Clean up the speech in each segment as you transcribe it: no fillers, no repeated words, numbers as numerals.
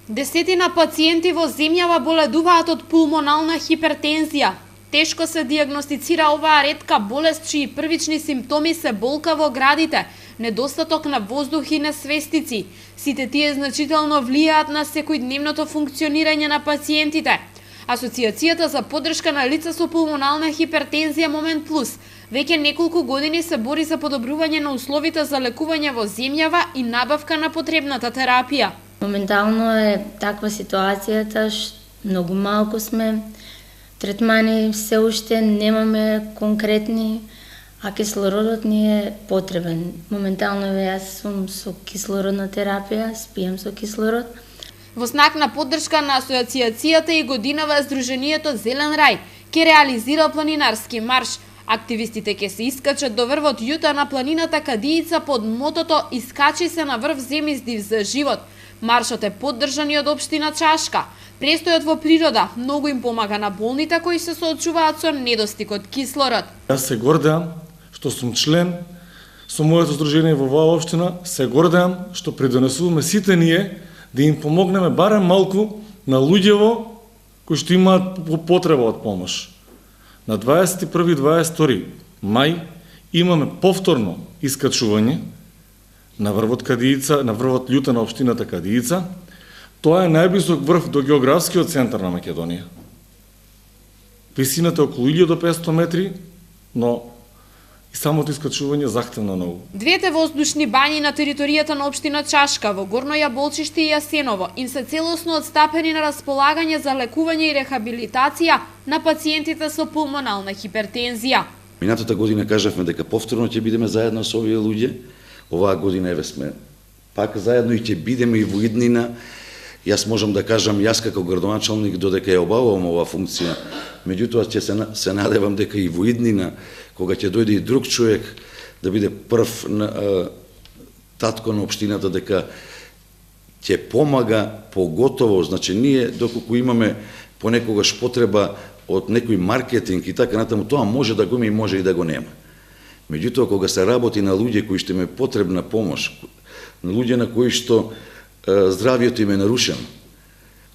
Десетина пациенти во земјава боледуваат од пулмонална хипертензија. Тешко се диагностицира оваа ретка болест чии првични симптоми се болка во градите, недостаток на воздух и несвестици. Сите тие значително влијаат на секојдневното функционирање на пациентите. Асоциацијата за поддршка на лица со пулмонална хипертензија Момент Плюс веќе неколку години се бори за подобрување на условите за лекување во земјава и набавка на потребната терапија. Моментално е таква ситуацијата, многу малку сме третмани, се уште немаме конкретни, а кислородот ни е потребен. Моментално јас сум со кислородна терапија, спијам со кислород. Во знак на поддршка на асоциацијата и годинава Сдруженијето Зелен рај ќе реализира планинарски марш. Активистите ќе се искачат до врвот Јута на планината Кадијица под мотото "Искачи се на врв, земи здив за живот". Маршот е поддржан и од општина Чашка. Престојот во природа многу им помага на болните кои се соочуваат со недостиг од кислород. Јас се гордеам што сум член со моето здружение во оваа општина, се гордеам што придонесуваме сите ние да им помогнеме барем малку на луѓево кои што имаат потреба од помош. На 21-22 мај имаме повторно искачување на врвот Кадијица, на врвот Љута на општината Кадијица. Тоа е најблизок врв до географскиот центар на Македонија. Висината е околу 1500 метри, но и самото искачување захтевно многу. Двете воздушни бањи на територијата на општина Чашка во Горно Јаболчиште и Јасеново им се целосно отстапени на располагање за лекување и рехабилитација на пациентите со пулмонална хипертензија. Минатата година кажавме дека повторно ќе бидеме заедно со овие луѓе. Оваа година еве сме пак заедно и ќе бидеме и во иднина. Јас можам да кажам, јас како градоначалник, додека ја обавувам оваа функција, меѓутоа ќе се надевам дека и во иднина, кога ќе дојде и друг човек да биде прв татко на општината, дека ќе помага поготово, значи ние доколку имаме понекогаш потреба од некој маркетинг и така натаму, тоа може да го има и може и да го нема. Меѓутоа, кога се работи на луѓе кои што им е потребна помош, на луѓе на кои што здравието им е нарушено,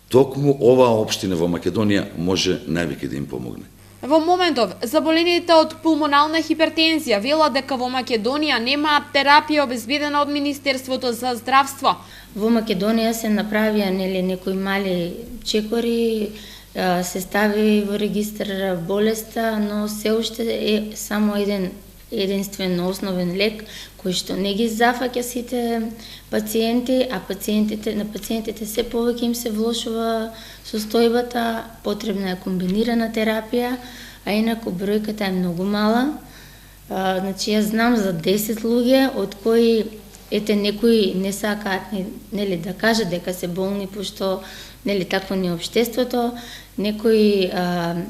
токму оваа општина во Македонија може највеќе да им помогне. Во моментов, заболените од пулмонална хипертензија велат дека во Македонија нема терапија обезбедена од Министерството за здравство. Во Македонија се направија некои мали чекори, се стави во регистар болеста, но се уште е само единствен основен лек кој што не ги зафаќа сите пациенти, а на пациентите се повеќе им се влошува состојбата, потребна е комбинирана терапија, а инаку бројката е многу мала. Значи јас знам за 10 луѓе од кои некои не сакаат да кажат дека се болни, пошто такво ни општеството, некои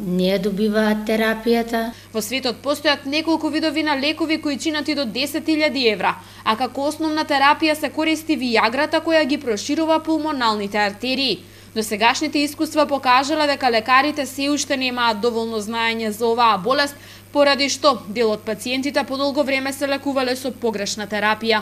не ја добиваат терапијата. Во светот постојат неколку видови на лекови кои чинат и до 10.000 евра, а како основна терапија се користи вијаграта која ги проширува пулмоналните артерии. Досегашните искуства покажале дека лекарите се уште немаат доволно знаење за оваа болест, поради што дел од пациентите подолго време се лекувале со погрешна терапија.